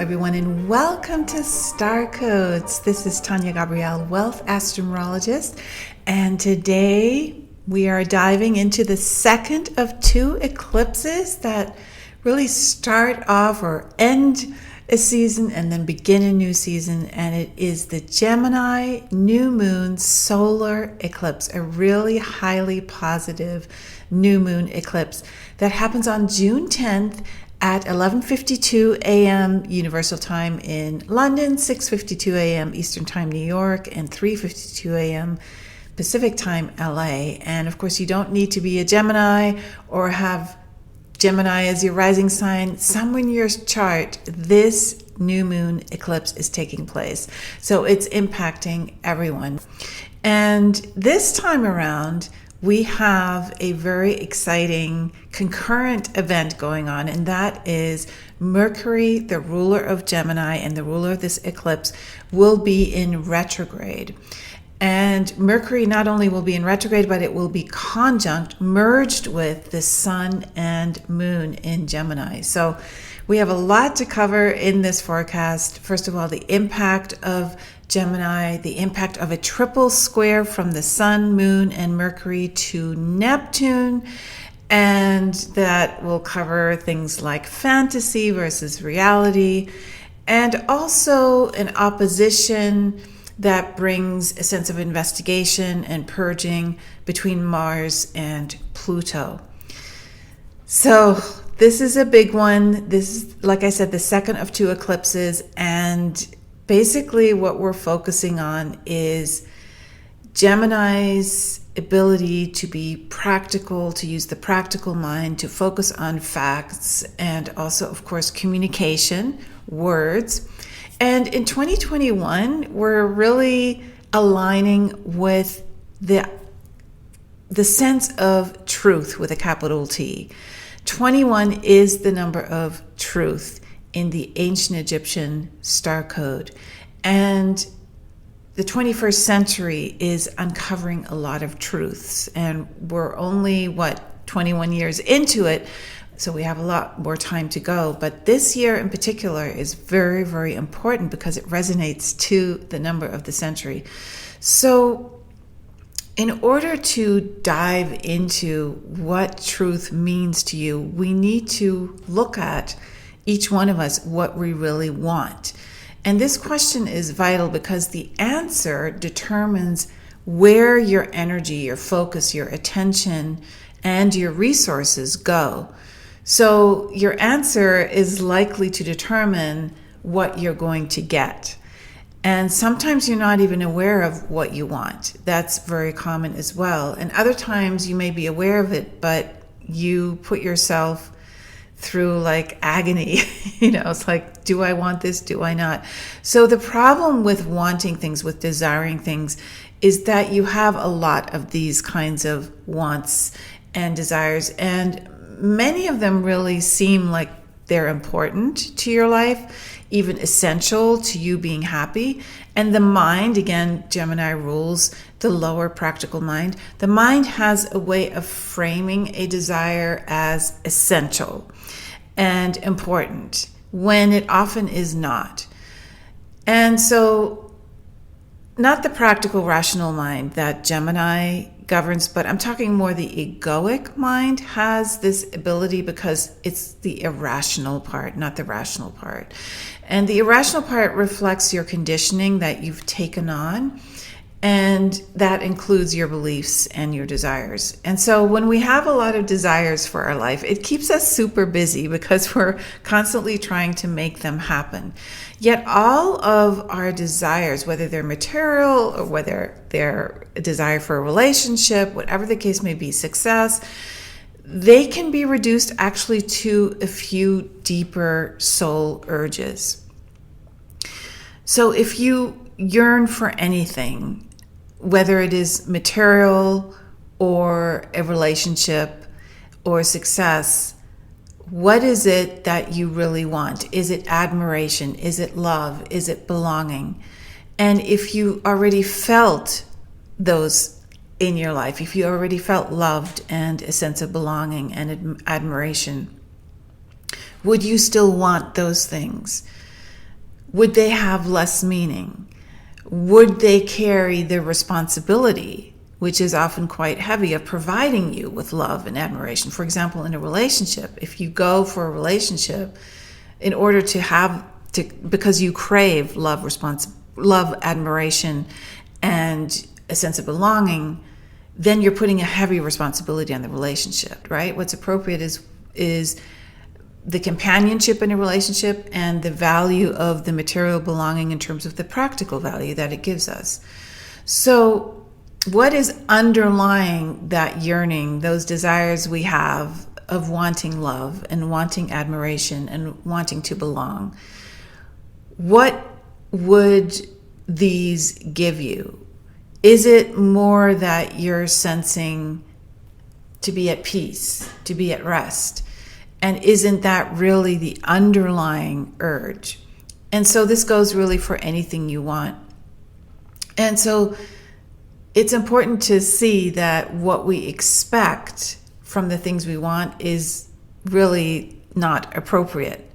everyone, and welcome to Star Codes. This is Tania Gabrielle, Wealth Astro-Numerologist, and today we are diving into the second of two eclipses that really start off or end a season and then begin a new season, and it is the Gemini new moon solar eclipse, a really highly positive new moon eclipse that happens on June 10th at 11:52 a.m. Universal Time in London, 6:52 a.m. Eastern Time New York, and 3:52 a.m. Pacific Time LA. And of course, you don't need to be a Gemini or have Gemini as your rising sign. Somewhere in your chart, this new moon eclipse is taking place. So it's impacting everyone. And this time around, we have a very exciting concurrent event going on, and that is Mercury, the ruler of Gemini and the ruler of this eclipse, will be in retrograde. And Mercury not only will be in retrograde, but it will be conjunct, merged with the sun and moon in Gemini. So we have a lot to cover in this forecast. First of all, the impact of Gemini, the impact of a triple square from the sun, moon, and Mercury to Neptune. And that will cover things like fantasy versus reality, and also an opposition that brings a sense of investigation and purging between Mars and Pluto. So this is a big one. This is, like I said, the second of two eclipses, and basically what we're focusing on is Gemini's ability to be practical, to use the practical mind, to focus on facts, and also, of course, communication, words. And in 2021, we're really aligning with the sense of truth with a capital T. 21 is the number of truth in the ancient Egyptian star code. And the 21st century is uncovering a lot of truths. And we're only, 21 years into it. So we have a lot more time to go. But this year in particular is very, very important because it resonates to the number of the century. So in order to dive into what truth means to you, we need to look at each one of us what we really want. And this question is vital because the answer determines where your energy, your focus, your attention, and your resources go. So your answer is likely to determine what you're going to get. And sometimes you're not even aware of what you want. That's very common as well. And other times you may be aware of it, but you put yourself through like agony. It's like, do I want this? Do I not? So the problem with wanting things, with desiring things, is that you have a lot of these kinds of wants and desires, and many of them really seem like they're important to your life, even essential to you being happy. And the mind, again, Gemini rules the lower practical mind. The mind has a way of framing a desire as essential and important when it often is not. And so not the practical rational mind that Gemini governs, but I'm talking more the egoic mind has this ability because it's the irrational part, not the rational part. And the irrational part reflects your conditioning that you've taken on, and that includes your beliefs and your desires. And so when we have a lot of desires for our life, it keeps us super busy because we're constantly trying to make them happen. Yet all of our desires, whether they're material or whether they're a desire for a relationship, whatever the case may be, success, they can be reduced actually to a few deeper soul urges. So if you yearn for anything, whether it is material or a relationship or success, what is it that you really want? Is it admiration? Is it love? Is it belonging? And if you already felt those in your life, if you already felt loved and a sense of belonging and admiration, would you still want those things? would they have less meaning? Would they carry the responsibility, which is often quite heavy, of providing you with love and admiration? For example, in a relationship, if you go for a relationship in order because you crave love, admiration, and a sense of belonging, then you're putting a heavy responsibility on the relationship, right? What's appropriate is the companionship in a relationship and the value of the material belonging in terms of the practical value that it gives us. So what is underlying that yearning, those desires we have of wanting love and wanting admiration and wanting to belong? What would these give you? Is it more that you're sensing to be at peace, to be at rest? And isn't that really the underlying urge? And so this goes really for anything you want. And so it's important to see that what we expect from the things we want is really not appropriate.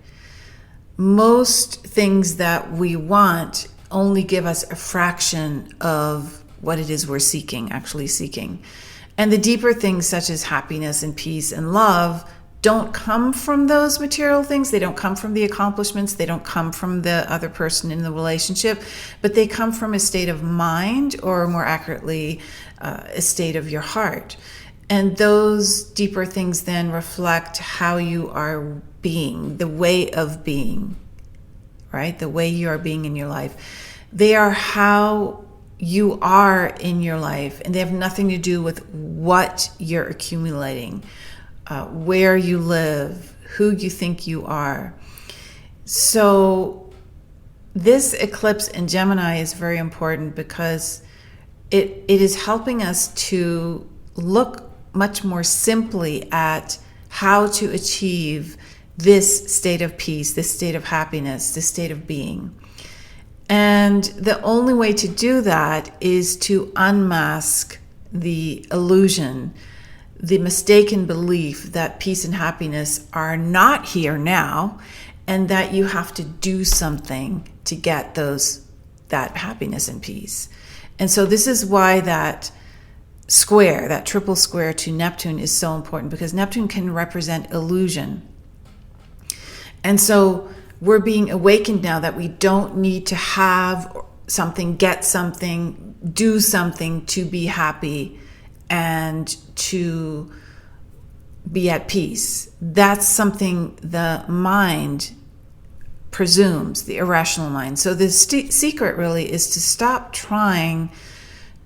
Most things that we want only give us a fraction of what it is we're actually seeking. And the deeper things such as happiness and peace and love don't come from those material things. They don't come from the accomplishments. They don't come from the other person in the relationship, but they come from a state of mind, or more accurately, a state of your heart. And those deeper things then reflect how you are being, the way of being, right? The way you are being in your life. They are how you are in your life, and they have nothing to do with what you're accumulating, where you live, who you think you are. So this eclipse in Gemini is very important because it is helping us to look much more simply at how to achieve this state of peace, this state of happiness, this state of being. And the only way to do that is to unmask the illusion, the mistaken belief that peace and happiness are not here now, and that you have to do something to get that happiness and peace. And so this is why that square, that triple square to Neptune, is so important, because Neptune can represent illusion. And so we're being awakened now that we don't need to have something, get something, do something to be happy and to be at peace. That's something the mind presumes, the irrational mind. So the secret really is to stop trying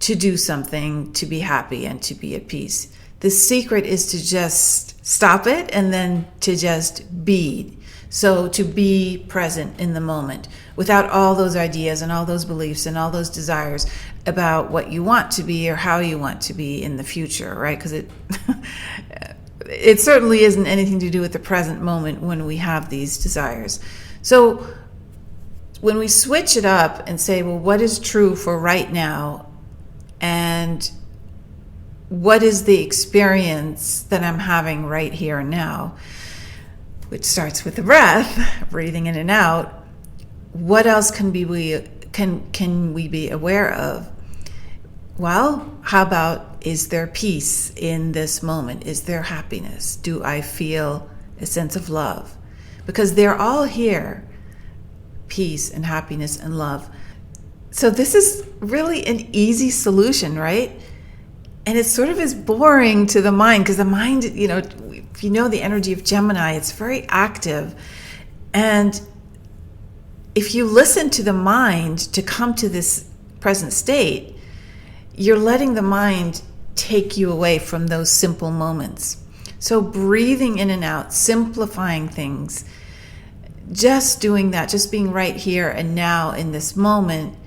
to do something to be happy and to be at peace. The secret is to just stop it and then to just be. So to be present in the moment without all those ideas and all those beliefs and all those desires about what you want to be or how you want to be in the future, right? Because it certainly isn't anything to do with the present moment when we have these desires. So when we switch it up and say, well, what is true for right now, and what is the experience that I'm having right here and now, which starts with the breath, breathing in and out, what else can we be aware of? Well, how about, is there peace in this moment? Is there happiness? Do I feel a sense of love? Because they're all here, peace and happiness and love. So this is really an easy solution, right? And it sort of is boring to the mind, because the mind, if you know the energy of Gemini, it's very active. And if you listen to the mind to come to this present state, you're letting the mind take you away from those simple moments. So breathing in and out, simplifying things, just doing that, just being right here and now in this moment,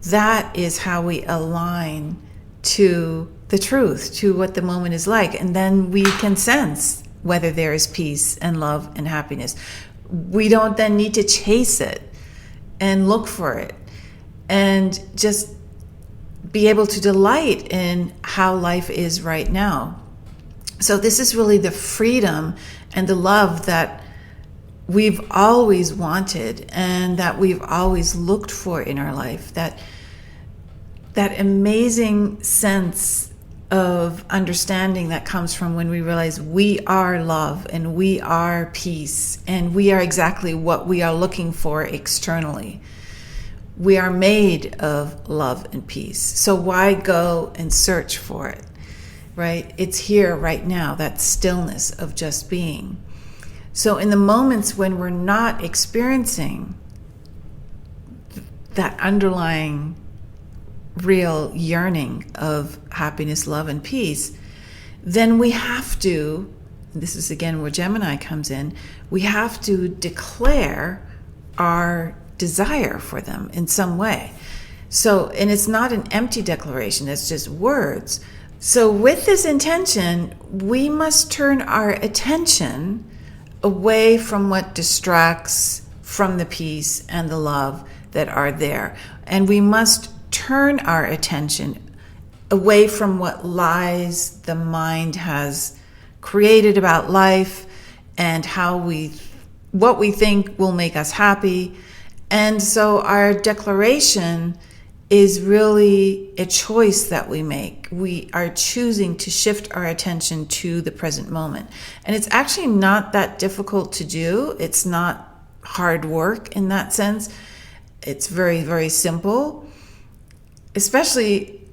that is how we align to the truth, to what the moment is like. And then we can sense whether there is peace and love and happiness. We don't then need to chase it and look for it, and just be able to delight in how life is right now. So this is really the freedom and the love that we've always wanted and that we've always looked for in our life. That amazing sense of understanding that comes from when we realize we are love and we are peace and we are exactly what we are looking for externally. We are made of love and peace. So why go and search for it, right? It's here right now, that stillness of just being. So in the moments when we're not experiencing that underlying real yearning of happiness, love, and peace, then we have to, this is again where Gemini comes in, we have to declare our desire for them in some way. So, and it's not an empty declaration, it's just words. So with this intention, we must turn our attention away from what distracts from the peace and the love that are there. And we must turn our attention away from what lies the mind has created about life and what we think will make us happy. And so our declaration is really a choice that we make. We are choosing to shift our attention to the present moment. And it's actually not that difficult to do. It's not hard work in that sense. It's very, very simple, especially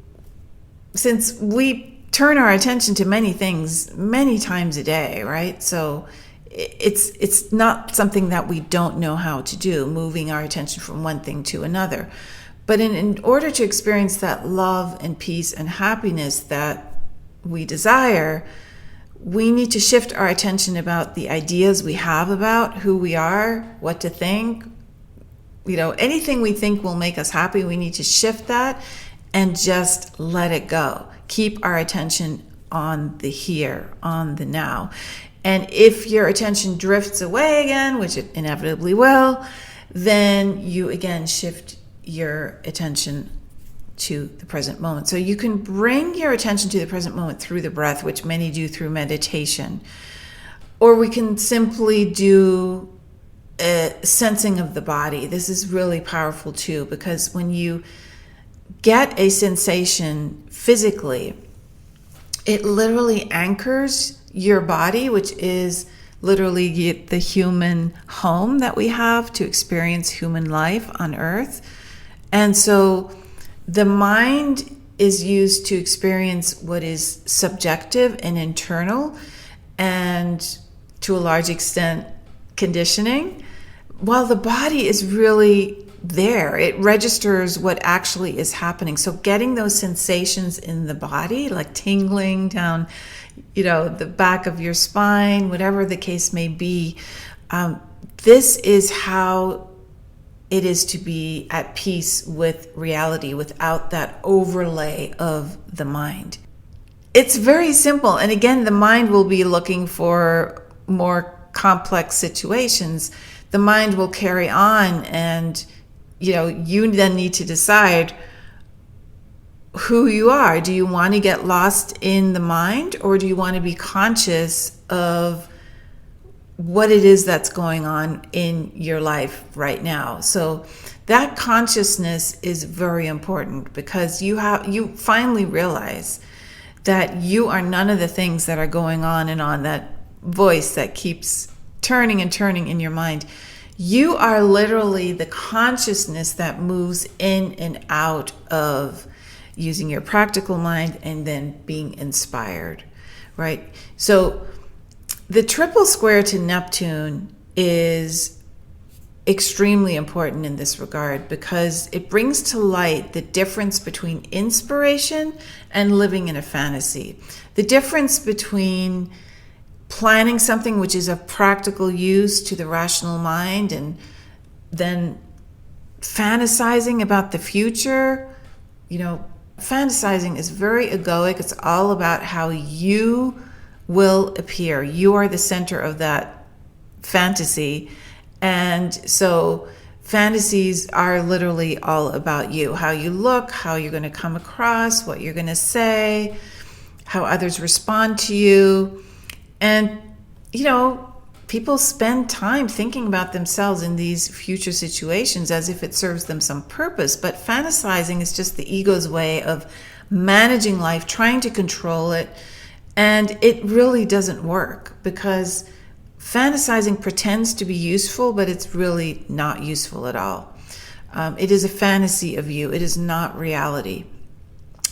since we turn our attention to many things many times a day, right? So it's not something that we don't know how to do, moving our attention from one thing to another. But in order to experience that love and peace and happiness that we desire, we need to shift our attention about the ideas we have about who we are, what to think. Anything we think will make us happy, we need to shift that and just let it go. Keep our attention on the here, on the now. And if your attention drifts away again, which it inevitably will, then you again shift your attention to the present moment. So you can bring your attention to the present moment through the breath, which many do through meditation. Or we can simply do a sensing of the body. This is really powerful too, because when you get a sensation physically, it literally anchors your body, which is literally the human home that we have to experience human life on Earth. And so the mind is used to experience what is subjective and internal, and to a large extent conditioning, while the body is really there. It registers what actually is happening. So getting those sensations in the body, like tingling down, the back of your spine, whatever the case may be, this is how it is to be at peace with reality without that overlay of the mind. It's very simple. And again, the mind will be looking for more complex situations. The mind will carry on, and you then need to decide who you are. Do you want to get lost in the mind, or do you want to be conscious of what it is that's going on in your life right now? So that consciousness is very important, because you finally realize that you are none of the things that are going on and on, that voice that keeps turning and turning in your mind. You are literally the consciousness that moves in and out of using your practical mind and then being inspired, right? So the triple square to Neptune is extremely important in this regard, because it brings to light the difference between inspiration and living in a fantasy. The difference between planning something which is of practical use to the rational mind and then fantasizing about the future. Fantasizing is very egoic. It's all about how you will appear. You are the center of that fantasy. And so fantasies are literally all about you, how you look, how you're going to come across, what you're going to say, how others respond to you. And, people spend time thinking about themselves in these future situations as if it serves them some purpose. But fantasizing is just the ego's way of managing life, trying to control it. And it really doesn't work, because fantasizing pretends to be useful, but it's really not useful at all. It is a fantasy of you. It is not reality.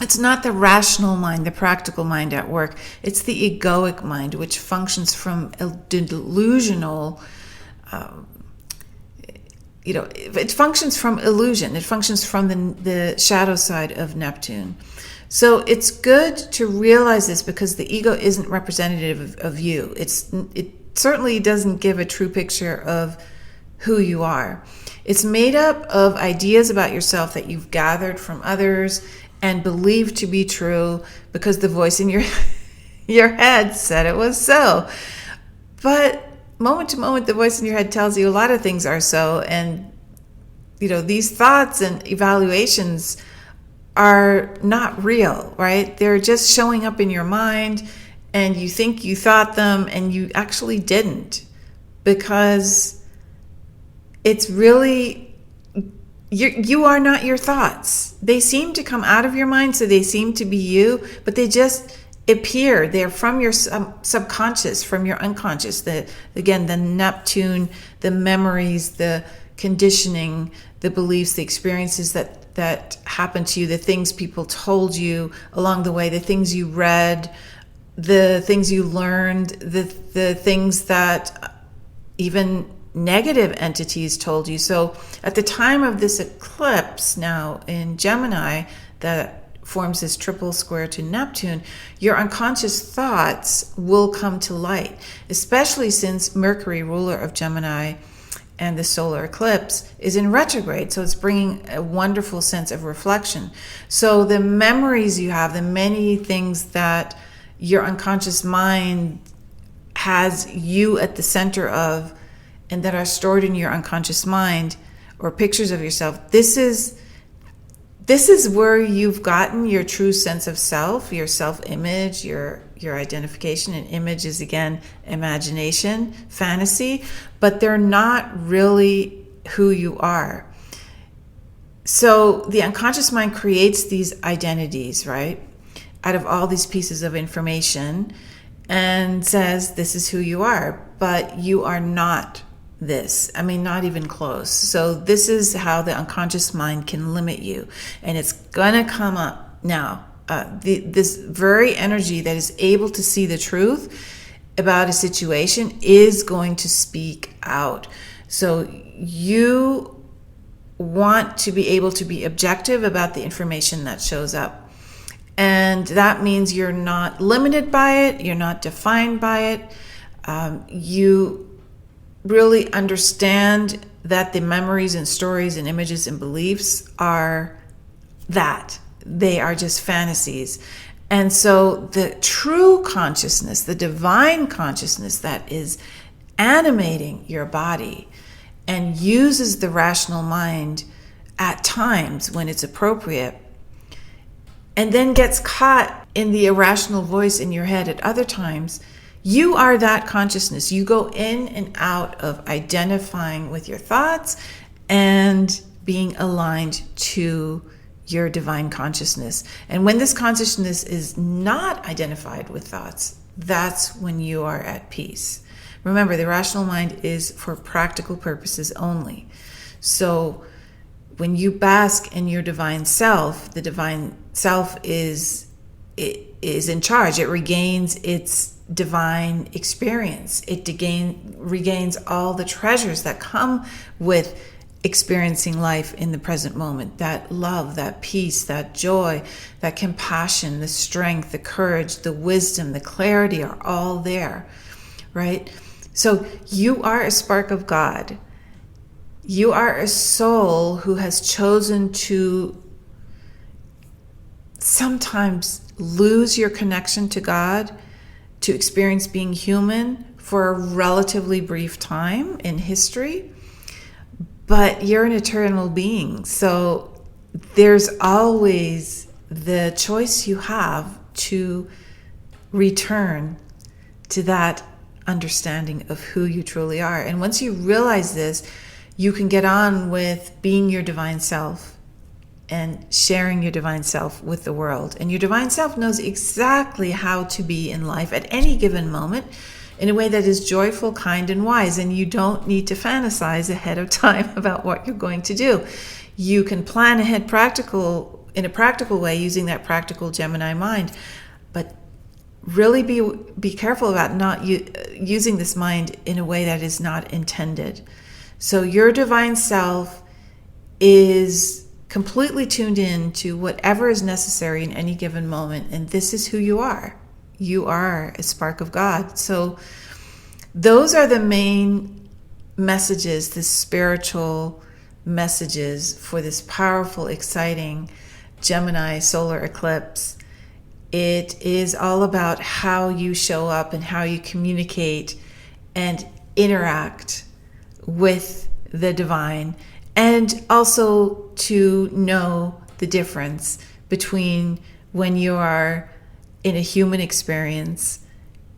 It's not the rational mind, the practical mind at work. It's the egoic mind, which functions from a delusional, it functions from illusion. It functions from the shadow side of Neptune. So it's good to realize this, because the ego isn't representative of you. It certainly doesn't give a true picture of who you are. It's made up of ideas about yourself that you've gathered from others and believed to be true because the voice in your head said it was so. But moment to moment, the voice in your head tells you a lot of things are so. And, these thoughts and evaluations are not real, right? They're just showing up in your mind, and you think you thought them and you actually didn't, because it's really, you are not your thoughts. They seem to come out of your mind, so they seem to be you, but they just appear. They're from your subconscious, from your unconscious. The Neptune, the memories, the conditioning, the beliefs, the experiences that happened to you, the things people told you along the way, the things you read, the things you learned, the things that even negative entities told you. So at the time of this eclipse now in Gemini that forms this triple square to Neptune, your unconscious thoughts will come to light, especially since Mercury, ruler of Gemini, and the solar eclipse is in retrograde. So it's bringing a wonderful sense of reflection. So the memories you have, the many things that your unconscious mind has you at the center of, and that are stored in your unconscious mind, or pictures of yourself, this is where you've gotten your true sense of self, your self-image, your identification. And image is, again, imagination, fantasy, but they're not really who you are. So the unconscious mind creates these identities, right, out of all these pieces of information, and says, this is who you are, but you are not this. I mean, not even close. So this is how the unconscious mind can limit you. And it's going to come up now. This very energy that is able to see the truth about a situation is going to speak out. So you want to be able to be objective about the information that shows up. And that means you're not limited by it. You're not defined by it. You really understand that the memories and stories and images and beliefs are that. They are just fantasies. And so the true consciousness, the divine consciousness that is animating your body and uses the rational mind at times when it's appropriate, and then gets caught in the irrational voice in your head at other times, you are that consciousness. You go in and out of identifying with your thoughts and being aligned to your divine consciousness. And when this consciousness is not identified with thoughts, that's when you are at peace. Remember, the rational mind is for practical purposes only. So when you bask in your divine self, the divine self is in charge. It regains its divine experience. It regains all the treasures that come with experiencing life in the present moment. That love, that peace, that joy, that compassion, the strength, the courage, the wisdom, the clarity are all there, right? So you are a spark of God. You are a soul who has chosen to sometimes lose your connection to God, to experience being human for a relatively brief time in history. But you're an eternal being. So there's always the choice you have to return to that understanding of who you truly are. And once you realize this, you can get on with being your divine self and sharing your divine self with the world. And your divine self knows exactly how to be in life at any given moment in a way that is joyful, kind, and wise. And you don't need to fantasize ahead of time about what you're going to do. You can plan ahead in a practical way using that practical Gemini mind. But really be careful about not using this mind in a way that is not intended. So your divine self is completely tuned in to whatever is necessary in any given moment. And this is who you are. You are a spark of God. So those are the main messages, the spiritual messages for this powerful, exciting Gemini solar eclipse. It is all about how you show up and how you communicate and interact with the divine, and also to know the difference between when you are in a human experience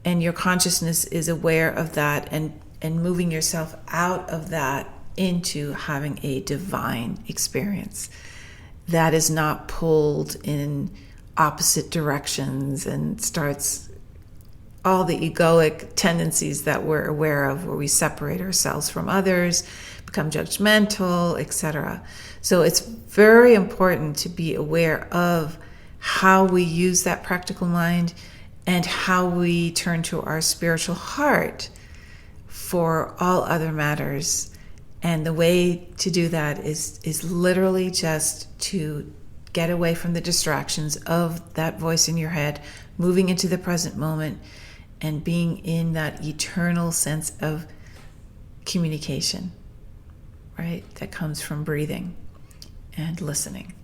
and your consciousness is aware of that and moving yourself out of that into having a divine experience that is not pulled in opposite directions and starts all the egoic tendencies that we're aware of, where we separate ourselves from others, become judgmental, etc. So it's very important to be aware of how we use that practical mind and how we turn to our spiritual heart for all other matters. And the way to do that is literally just to get away from the distractions of that voice in your head, moving into the present moment and being in that eternal sense of communication, right? That comes from breathing and listening.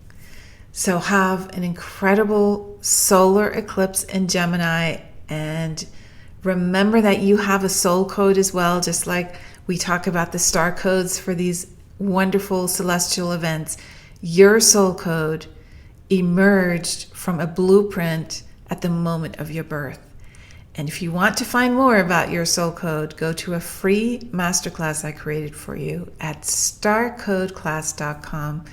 So have an incredible solar eclipse in Gemini, and remember that you have a soul code as well, just like we talk about the star codes for these wonderful celestial events. Your soul code emerged from a blueprint at the moment of your birth. And if you want to find more about your soul code, go to a free masterclass I created for you at starcodeclass.com.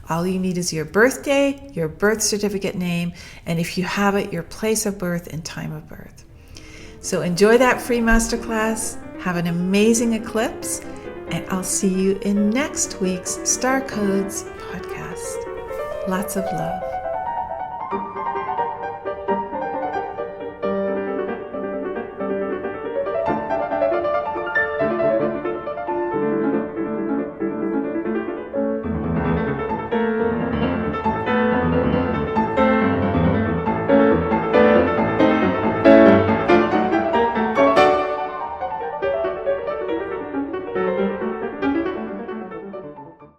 All you need is your birthday, your birth certificate name, and if you have it, your place of birth and time of birth. So enjoy that free masterclass. Have an amazing eclipse, and I'll see you in next week's Star Codes podcast. Lots of love.